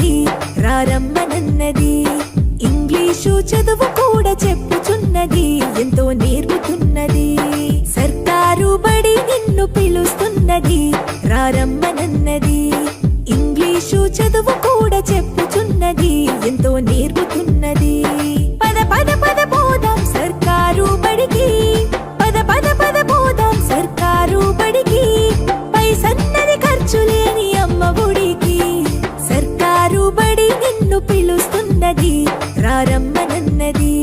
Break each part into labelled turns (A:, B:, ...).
A: చెప్పుచున్నది రారమ్మనన్నది. ఇంగ్లీషు చదువు కూడా చెప్పుచున్నది ఎంతో నేర్పుతున్నది. సర్కారు బడి నిన్ను పిలుస్తున్నది రారమ్మనన్నది. ఇంగ్లీషు చదువు కూడా చెప్పుచున్నది ఎంతో నేర్పుతున్నది. పద పద పద పోదాం సర్కారు బడికి, పద పద పద పోదాం సర్కారు బడికి. పైసన్నది ఖర్చు లేని అమ్మ ఒడికి. సర్కారు బడి నిన్ను పిలుస్తున్నది రారమ్మనన్నది.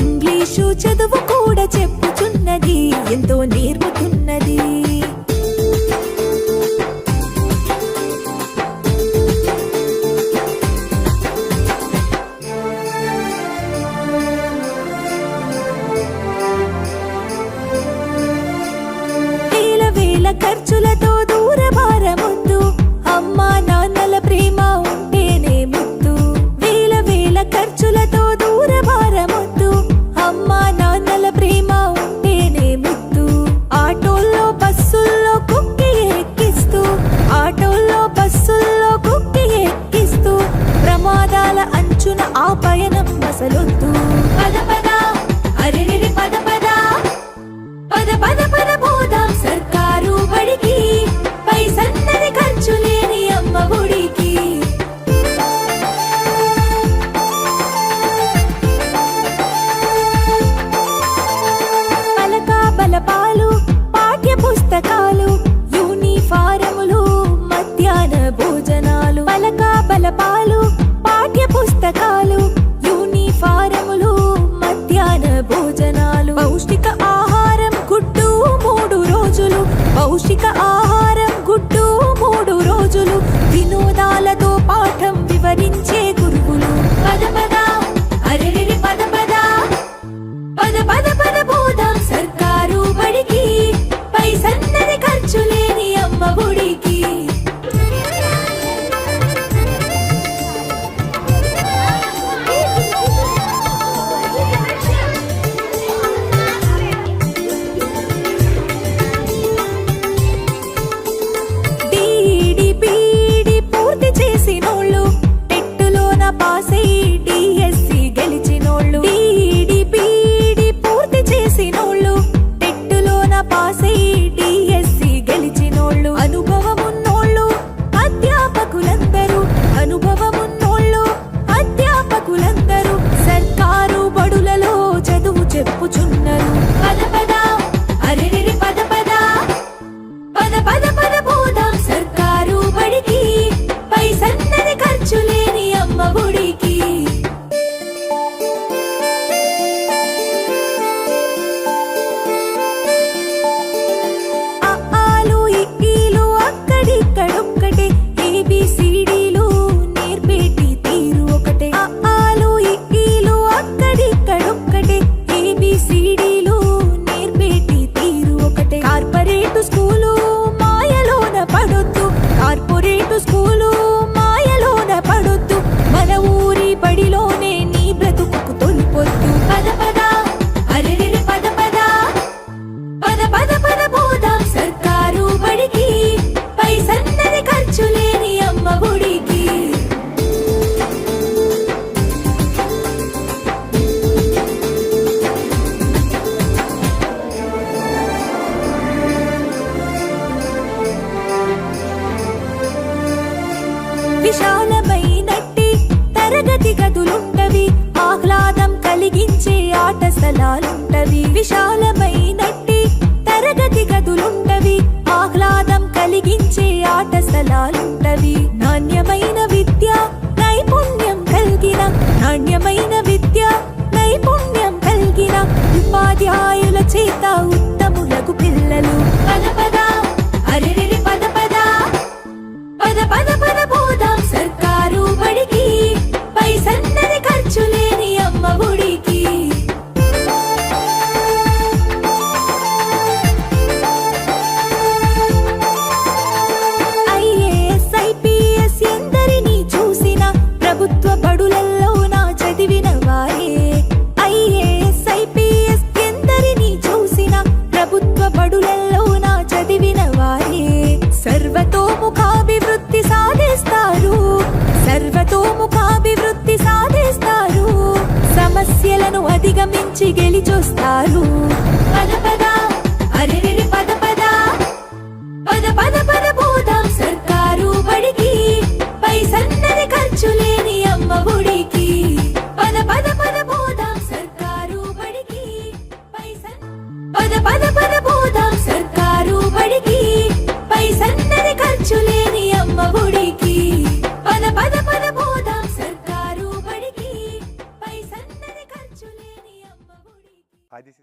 A: ఇంగ్లీషు చదువు కూడా చెప్పుచున్నది ఎంతో నేర్పుతున్నది. ఖర్చులతో దూరభారముద్దు, అమ్మా నాన్నల ప్రేమ ఉంటేనే ముద్దు. వేల వేల ఖర్చులతో దూరభారముద్దు, అమ్మా నాన్నల ప్రేమ ఉంటేనే ముద్దు. ఆటోల్లో బస్సుల్లో కుక్కి ఎక్కిస్తూ, ఆటోల్లో బస్సుల్లో కుక్కి ఎక్కిస్తూ, ప్రమాదాల అంచున ఆ పయనం అసలొద్దు. పద పద అరెరెరి పద పద, పద పద పద పోదాం సర్కారు బడికి. పైసన్నది ఖర్చు లేని అమ్మ ఒడికి. పలక బలపాలు పాఠ్య పుస్తకాలు, యూనిఫారములు మధ్యాహ్న భోజనాలు. పలక బలపాలు పాఠ్య పుస్తకాలు, యూనిఫారములు మధ్యాహ్న భోజనాలు. పౌష్టిక ఆహారం గుడ్డు 3 రోజులు, పౌష్టిక ఆహారం గుడ్డు 3 రోజులు. వినోదాలతో పాఠం వివరించే గురువులు. పద పద అరెరెరి పద పద, పద పద పద పోదాం సర్కారు బడికి. పైసన్నది ఖర్చు లేని అమ్మ ఒడికి. చెప్పుచున్నారు. పద పద అరెరెరి పద పద, పద పద పద పోదాం సర్కారు బడికి. పైసన్నది ఖర్చు లేని అమ్మ ఒడికి. ఆలు ఇక్కీలు అక్కడిక్కడొక్కటే, ఏబిసిడీలు నేర్పేటి తీరు ఒకటే. ఆలు ఇక్కీలు అక్కడిక్కడొక్కటే, ఏబిసిడీలు నేర్పేటి తీరు ఒకటే. కార్పొరేటు స్కూలు మాయలోన పడొద్దు, కార్పొరేటు స్కూలు మాయలోన పడొద్దు. మన ఊరి బడిలోనే నీ బ్రతుకు తొలిపొద్దు. పద పద అరెరెరి పద పద, పద పద పద పోదాం సర్కారు బడికి. పైసన్నది ఖర్చు లేని అమ్మ ఒడికి. విశాలమైనట్టి తరగతి గదులుంటవి, ఆహ్లాదం కలిగించే ఆట స్థలాలుంటవి. విశాలమైనట్టి తరగతి గదులుంటవి, ఆహ్లాదం కలిగించే ఆట స్థలాలుంటవి. నాణ్యమైన విద్య నైపుణ్యం కలిగిన, నాణ్యమైన విద్య నైపుణ్యం కలిగిన ఉపాధ్యాయుల చేత ఉత్తములకు పిల్లలు. పద పద అరెరెరి పద పద, పద పద పద పోదాం సర్కారు బడికి. పైసన్నది ఖర్చు లేని అమ్మ ఒడికి. నుంచి గెలిచొస్తారు. పద పద అరెరెరె పద పద పద పద పద పోదాం సర్కారు బడికి, పైసన్నది ఖర్చు లేని అమ్మ ఒడికి. పద పద పద పోదాం సర్కారు బడికి, పద పద పద పోదాం సర్కారు బడికి, పైసన్నది ఖర్చు లేని అమ్మ ఒడికి. పద పద పద పోదాం సర్కారు బడికి, పైసన్నది ఖర్చు లేని అమ్మ ఒడికి.